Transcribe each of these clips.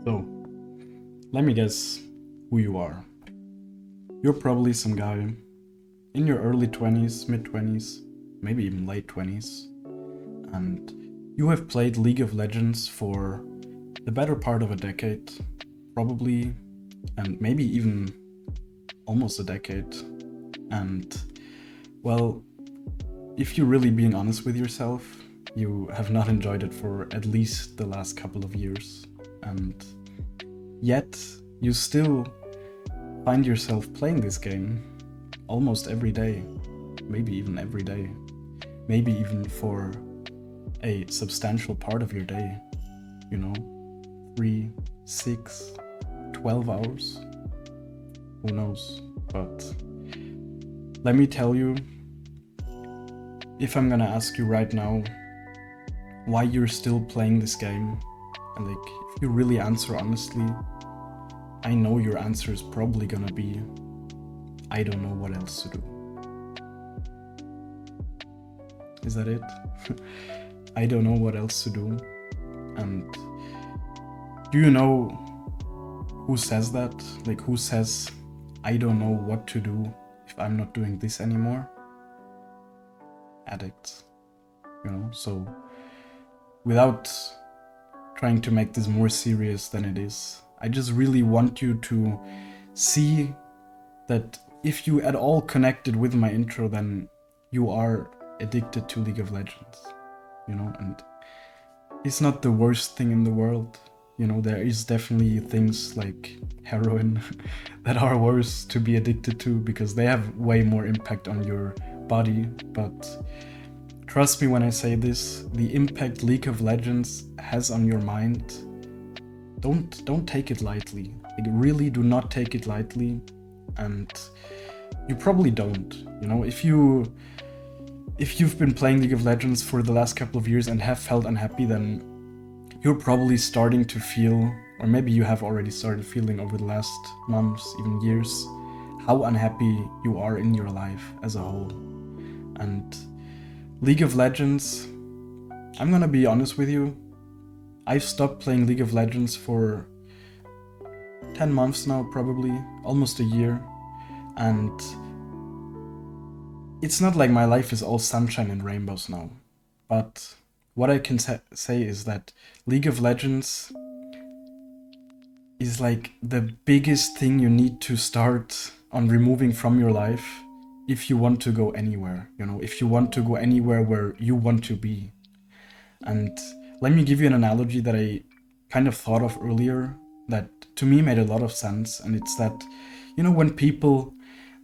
So, let me guess who you are. You're probably some guy in your early 20s, mid 20s, maybe even late 20s, and you have played League of Legends for the better part of a decade, probably, and maybe even almost a decade. And, well, if you're really being honest with yourself, you have not enjoyed it for at least the last couple of years. And yet, you still find yourself playing this game almost every day, maybe even every day, maybe even for a substantial part of your day, 3, 6, 12 hours, who knows. But let me tell you, if I'm gonna ask you right now why you're still playing this game, and if you really answer honestly, I know your answer is probably gonna be, I don't know what else to do. Is that it? I don't know what else to do. And do you know who says that? Who says, I don't know what to do if I'm not doing this anymore? Addicts. So without trying to make this more serious than it is, I just really want you to see that if you at all connected with my intro, then you are addicted to League of Legends, and it's not the worst thing in the world. There is definitely things like heroin that are worse to be addicted to because they have way more impact on your body. But trust me when I say this, the impact League of Legends has on your mind, don't take it lightly. Really do not take it lightly. And you probably don't. If you've been playing League of Legends for the last couple of years and have felt unhappy, then you're probably starting to feel, or maybe you have already started feeling over the last months, even years, how unhappy you are in your life as a whole. And League of Legends, I'm gonna be honest with you, I've stopped playing League of Legends for 10 months now, probably, almost a year. And it's not like my life is all sunshine and rainbows now. But what I can say is that League of Legends is like the biggest thing you need to start on removing from your life if you want to go anywhere, if you want to go anywhere where you want to be. And let me give you an analogy that I kind of thought of earlier that to me made a lot of sense. And it's that, when people,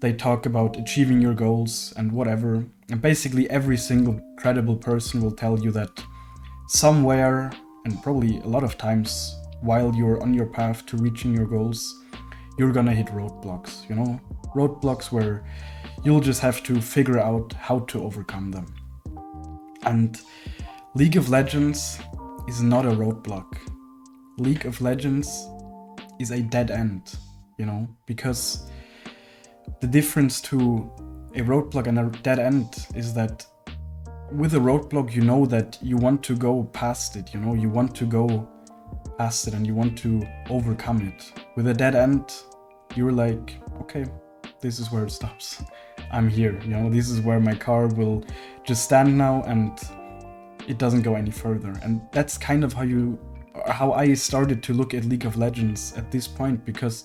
they talk about achieving your goals and whatever, and basically every single credible person will tell you that somewhere, and probably a lot of times while you're on your path to reaching your goals, you're gonna hit roadblocks, roadblocks where you'll just have to figure out how to overcome them. And League of Legends is not a roadblock. League of Legends is a dead end, because the difference to a roadblock and a dead end is that with a roadblock, that you want to go past it, you want to go past it and you want to overcome it. With a dead end, you're like, okay, this is where it stops. I'm here, this is where my car will just stand now and it doesn't go any further. And that's kind of how I started to look at League of Legends at this point, because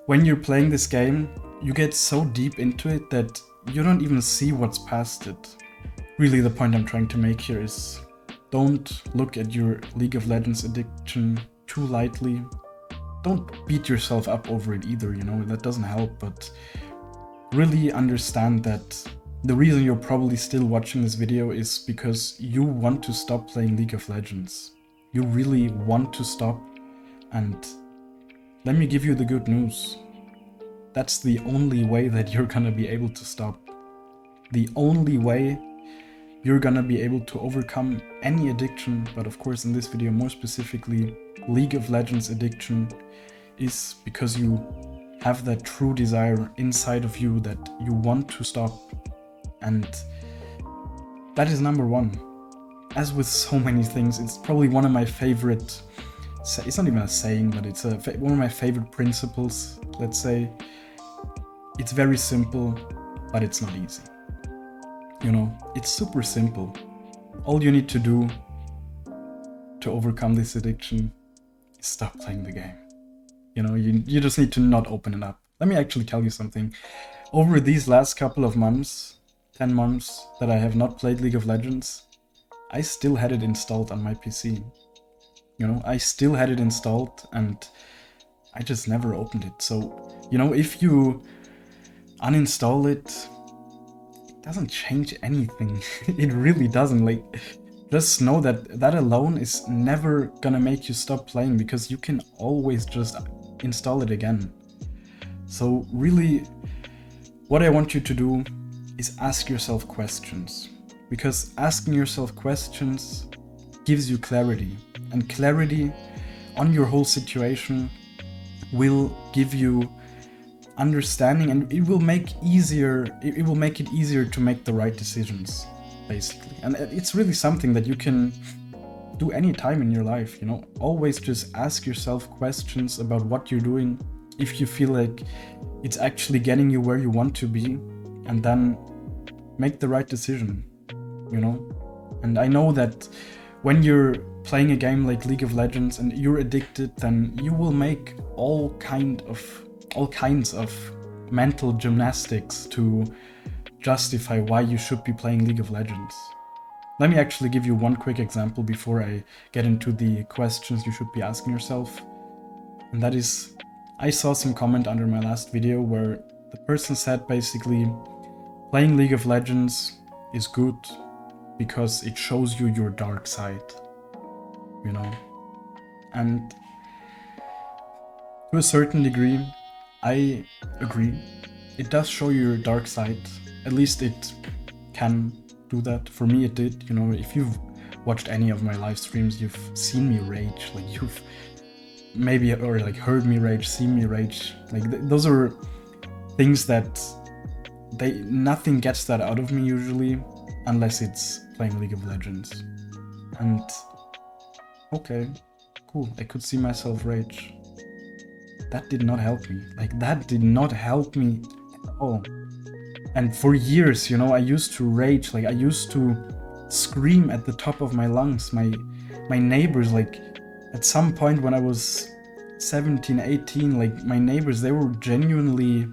when you're playing this game, you get so deep into it that you don't even see what's past it. Really, the point I'm trying to make here is don't look at your League of Legends addiction too lightly. Don't beat yourself up over it either, that doesn't help, but really understand that the reason you're probably still watching this video is because you want to stop playing League of Legends. You really want to stop, and let me give you the good news. That's the only way that you're gonna be able to stop. The only way you're gonna be able to overcome any addiction, but of course in this video more specifically League of Legends addiction, is because you have that true desire inside of you that you want to stop. And that is number one. As with so many things, it's probably one of my favorite it's not even a saying, but it's one of my favorite principles, let's say. It's very simple, but it's not easy. You know, it's super simple. All you need to do to overcome this addiction is stop playing the game. You know, you just need to not open it up. Let me actually tell you something. Over these last couple of months, 10 months that I have not played League of Legends, I still had it installed on my PC. You know, I still had it installed and I just never opened it. So, you know, if you uninstall it, it doesn't change anything. It really doesn't. Like, just know that that alone is never gonna make you stop playing, because you can always just install it again. So really, what I want you to do is ask yourself questions, because asking yourself questions gives you clarity, and clarity on your whole situation will give you understanding, and it will make it easier to make the right decisions, basically. And it's really something that you can do anytime in your life, you know. Always just ask yourself questions about what you're doing, if you feel like it's actually getting you where you want to be, and then make the right decision, you know. And I know that when you're playing a game like League of Legends and you're addicted, then you will make all kinds of mental gymnastics to justify why you should be playing League of Legends. Let me actually give you one quick example before I get into the questions you should be asking yourself. And that is, I saw some comment under my last video where the person said basically, playing League of Legends is good because it shows you your dark side, you know. And to a certain degree, I agree. It does show you your dark side. At least it can do that. For me, it did. You know, if you've watched any of my live streams, you've seen me rage. Like, you've maybe or like heard me rage, seen me rage. Like those are things that nothing gets that out of me usually, unless it's playing League of Legends. And okay, cool. I could see myself rage. That did not help me. Like, that did not help me at all. And for years, you know, I used to rage. Like, I used to scream at the top of my lungs. My neighbors, like, at some point when I was 17, 18, like, my neighbors, they were genuinely,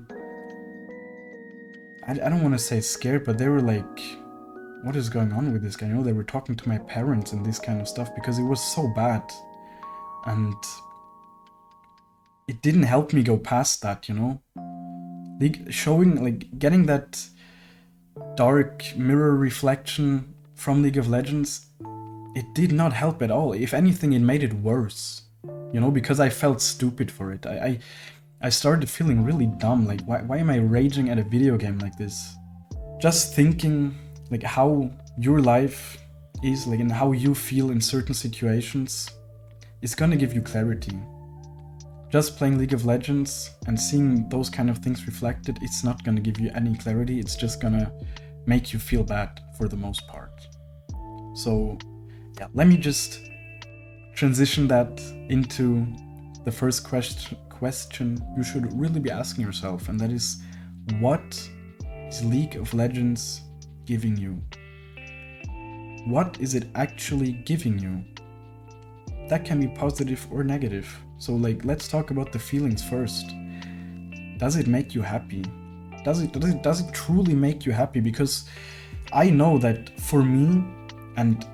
I don't want to say scared, but they were like, what is going on with this guy? You know, they were talking to my parents and this kind of stuff because it was so bad. And it didn't help me go past that, you know? Getting that dark mirror reflection from League of Legends, it did not help at all. If anything, it made it worse, you know, because I felt stupid for it. I started feeling really dumb. Like, why am I raging at a video game like this? Just thinking, like, how your life is, like, and how you feel in certain situations is gonna give you clarity. Just playing League of Legends and seeing those kind of things reflected, it's not gonna give you any clarity. It's just gonna make you feel bad for the most part. So yeah, let me just transition that into the first question you should really be asking yourself, and that is, what is League of Legends giving you? What is it actually giving you? That can be positive or negative. So, like, let's talk about the feelings first. Does it make you happy? Does it truly make you happy? Because I know that for me, and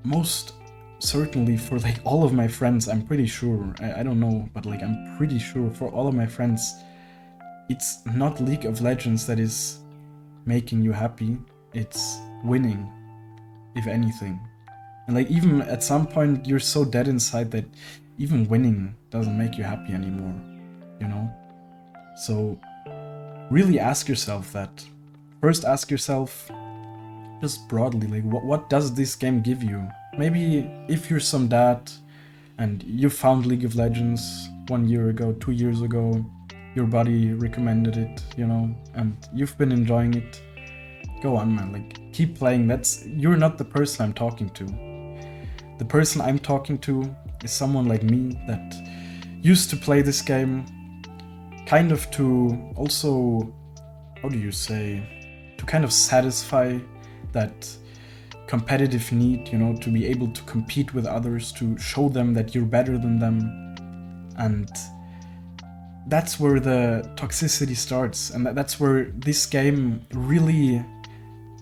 most certainly for like all of my friends, I'm pretty sure, I don't know, but like I'm pretty sure for all of my friends, it's not League of Legends that is making you happy, it's winning, if anything. And like, even at some point you're so dead inside that even winning doesn't make you happy anymore, you know? So really ask yourself that. First ask yourself, just broadly, like, what does this game give you? Maybe if you're some dad and you found League of Legends 1 year ago, 2 years ago, your buddy recommended it, you know, and you've been enjoying it, go on, man, like, keep playing. You're not the person I'm talking to. The person I'm talking to is someone like me that used to play this game kind of to also, how do you say, to kind of satisfy that competitive need, you know, to be able to compete with others, to show them that you're better than them. And that's where the toxicity starts, and that's where this game really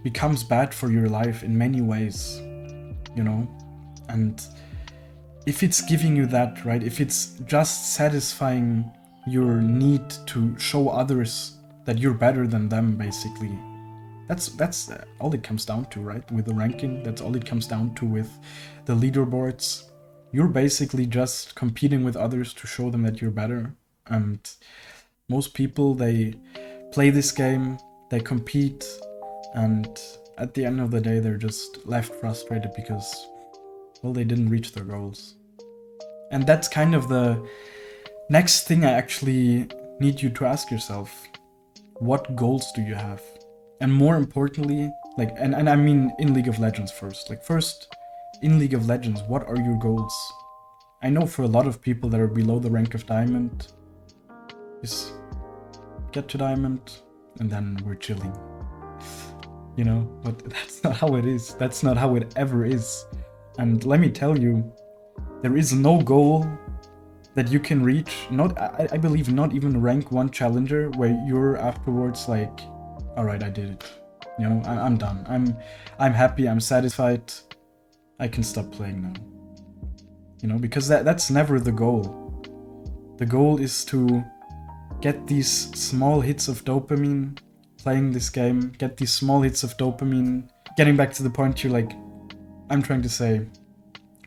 becomes bad for your life in many ways, you know. And if it's giving you that, right, if it's just satisfying your need to show others that you're better than them, basically, that's all it comes down to, right? With the ranking, that's all it comes down to with the leaderboards. You're basically just competing with others to show them that you're better. And most people, they play this game, they compete, and at the end of the day, they're just left frustrated because, well, they didn't reach their goals. And that's kind of the next thing I actually need you to ask yourself. What goals do you have? And more importantly, like, and I mean in League of Legends first. Like, first, in League of Legends, what are your goals? I know for a lot of people that are below the rank of Diamond, is get to Diamond, and then we're chilling. You know, but that's not how it is. That's not how it ever is. And let me tell you, there is no goal that you can reach, I believe not even rank 1 challenger, where you're afterwards like, alright, I did it. You know, I'm done. I'm happy, I'm satisfied, I can stop playing now. You know, because that's never the goal. The goal is to get these small hits of dopamine playing this game, get these small hits of dopamine, getting back to the point you're like, I'm trying to say,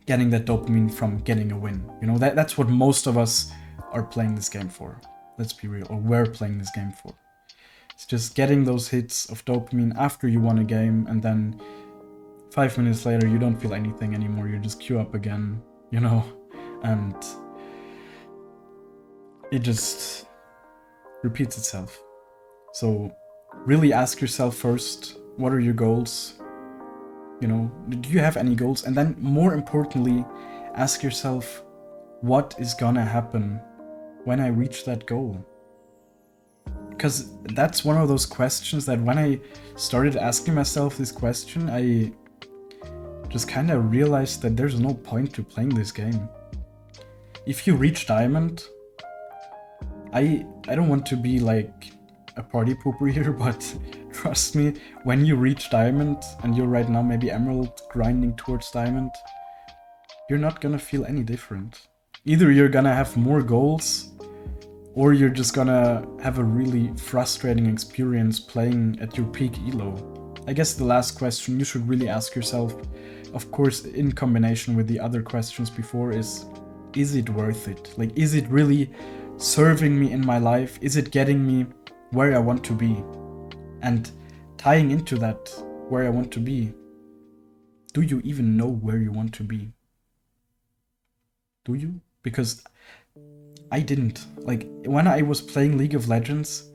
getting that dopamine from getting a win. You know, that's what most of us are playing this game for. Let's be real, or we're playing this game for. It's just getting those hits of dopamine after you won a game, and then 5 minutes later you don't feel anything anymore, you just queue up again, you know, and it just repeats itself. So really ask yourself first, what are your goals? You know, do you have any goals? And then more importantly, ask yourself, what is gonna happen when I reach that goal? Because that's one of those questions that when I started asking myself this question, I just kind of realized that there's no point to playing this game. If you reach Diamond, I don't want to be like a party pooper here, but trust me, when you reach Diamond, and you're right now maybe Emerald grinding towards Diamond, you're not gonna feel any different. Either you're gonna have more goals, or you're just gonna have a really frustrating experience playing at your peak elo. I guess the last question you should really ask yourself, of course in combination with the other questions before, is it worth it? Like, is it really serving me in my life? Is it getting me where I want to be? And tying into that, where I want to be, do you even know where you want to be? Do you? Because I didn't. Like, when I was playing League of Legends,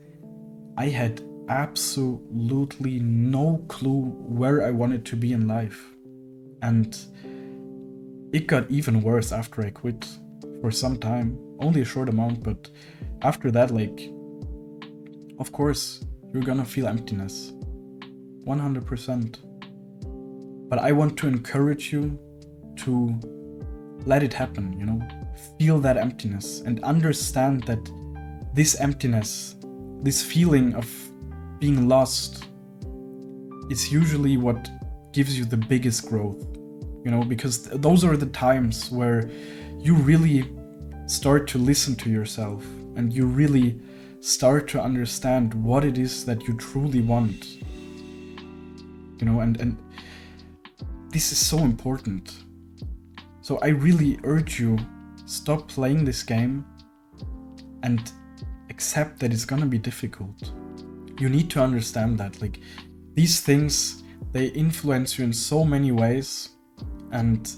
I had absolutely no clue where I wanted to be in life. And it got even worse after I quit for some time. Only a short amount, but after that, like, of course, you're gonna feel emptiness. 100%. But I want to encourage you to let it happen, you know? Feel that emptiness and understand that this emptiness, this feeling of being lost, is usually what gives you the biggest growth, you know? Because those are the times where you really start to listen to yourself and you really start to understand what it is that you truly want. You know, and this is so important. So I really urge you, stop playing this game and accept that it's gonna be difficult. You need to understand that, like, these things, they influence you in so many ways, and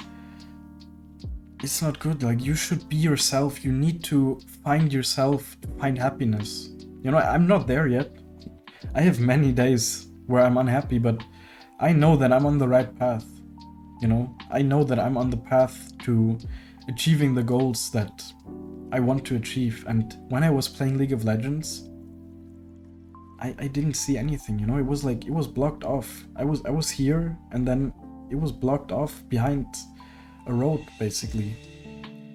it's not good. Like, you should be yourself. You need to find yourself, to find happiness. You know, I'm not there yet. I have many days where I'm unhappy, but I know that I'm on the right path. You know, I know that I'm on the path to achieving the goals that I want to achieve. And when I was playing League of Legends, I didn't see anything, you know. It was like, it was blocked off. I was here, and then it was blocked off behind a road, basically.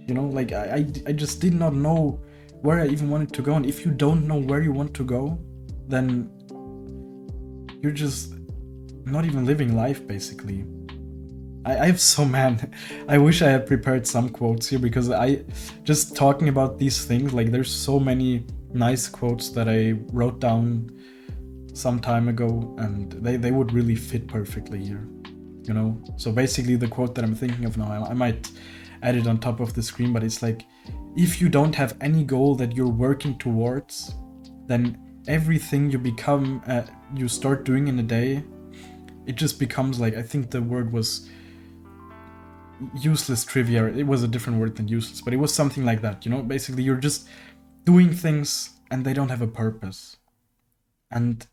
You know, like I just did not know where I even wanted to go. And if you don't know where you want to go, then you're just not even living life, basically. I have so, man, I wish I had prepared some quotes here, because I just talking about these things, like there's so many nice quotes that I wrote down some time ago, and they would really fit perfectly here, you know. So basically the quote that I'm thinking of now, I might add it on top of the screen, but it's like, if you don't have any goal that you're working towards, then everything you start doing in a day, it just becomes like, I think the word was useless trivia. It was a different word than useless, but it was something like that, you know. Basically you're just doing things and they don't have a purpose. And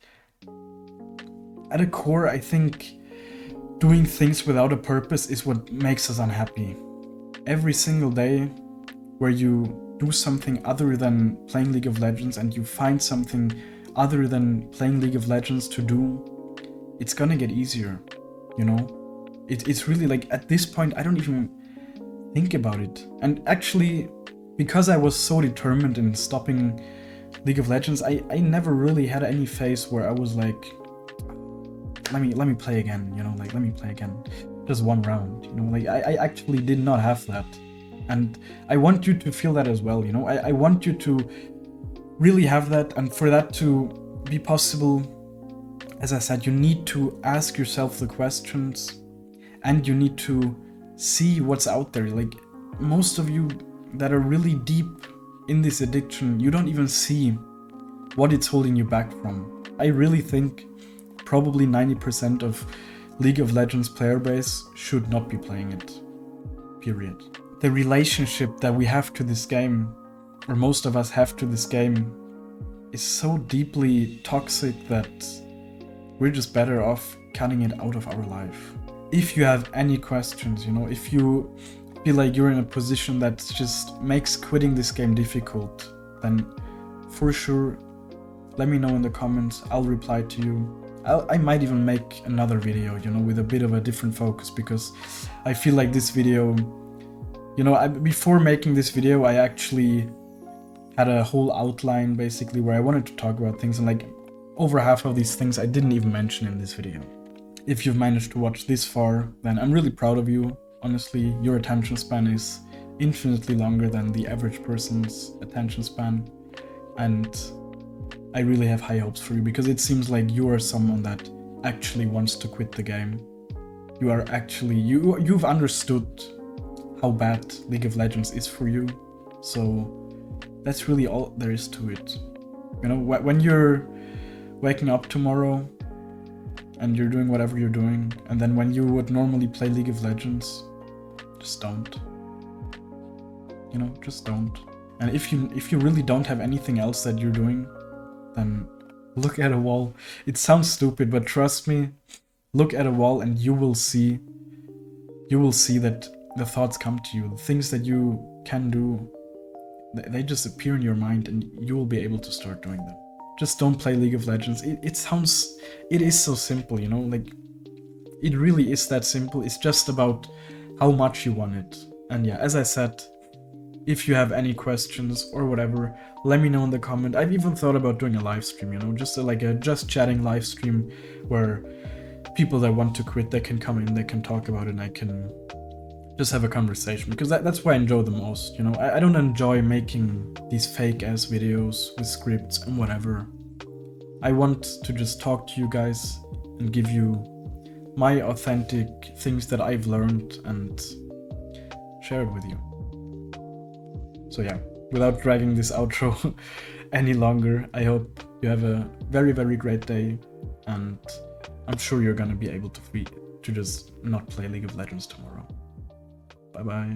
at a core, I think doing things without a purpose is what makes us unhappy. Every single day where you do something other than playing League of Legends, and you find something other than playing League of Legends to do, it's gonna get easier, you know? It's really like, at this point, I don't even think about it. And actually, because I was so determined in stopping League of Legends, I never really had any phase where I was like, let me play again, you know, like, let me play again. Just one round, you know, like, I actually did not have that. And I want you to feel that as well, you know. I want you to really have that, and for that to be possible, as I said, you need to ask yourself the questions, and you need to see what's out there. Like, most of you that are really deep in this addiction, you don't even see what it's holding you back from. I really think probably 90% of League of Legends player base should not be playing it, period. The relationship that we have to this game, or most of us have to this game, is so deeply toxic that we're just better off cutting it out of our life. If you have any questions, you know, if you feel like you're in a position that just makes quitting this game difficult, then for sure, let me know in the comments. I'll reply to you. I might even make another video, you know, with a bit of a different focus, because I feel like this video, you know, before making this video, I actually had a whole outline, basically, where I wanted to talk about things, and like over half of these things I didn't even mention in this video. If you've managed to watch this far, then I'm really proud of you. Honestly, your attention span is infinitely longer than the average person's attention span, and I really have high hopes for you, because it seems like you are someone that actually wants to quit the game. You are actually, you've understood how bad League of Legends is for you, so that's really all there is to it. You know, when you're waking up tomorrow and you're doing whatever you're doing, and then when you would normally play League of Legends, just don't. You know, just don't. And if you really don't have anything else that you're doing, then look at a wall. It sounds stupid, but trust me, look at a wall and you will see that the thoughts come to you. The things that you can do, they just appear in your mind, and you will be able to start doing them. Just don't play League of Legends. It is so simple, you know, like, it really is that simple. It's just about how much you want it. And yeah, as I said, if you have any questions or whatever, let me know in the comment. I've even thought about doing a live stream, you know, just like a just chatting live stream where people that want to quit, they can come in, they can talk about it, and I can just have a conversation, because that's what I enjoy the most, you know. I don't enjoy making these fake ass videos with scripts and whatever. I want to just talk to you guys and give you my authentic things that I've learned and share it with you. So yeah, without dragging this outro any longer, I hope you have a very, very great day, and I'm sure you're gonna be able to just not play League of Legends tomorrow. Bye bye.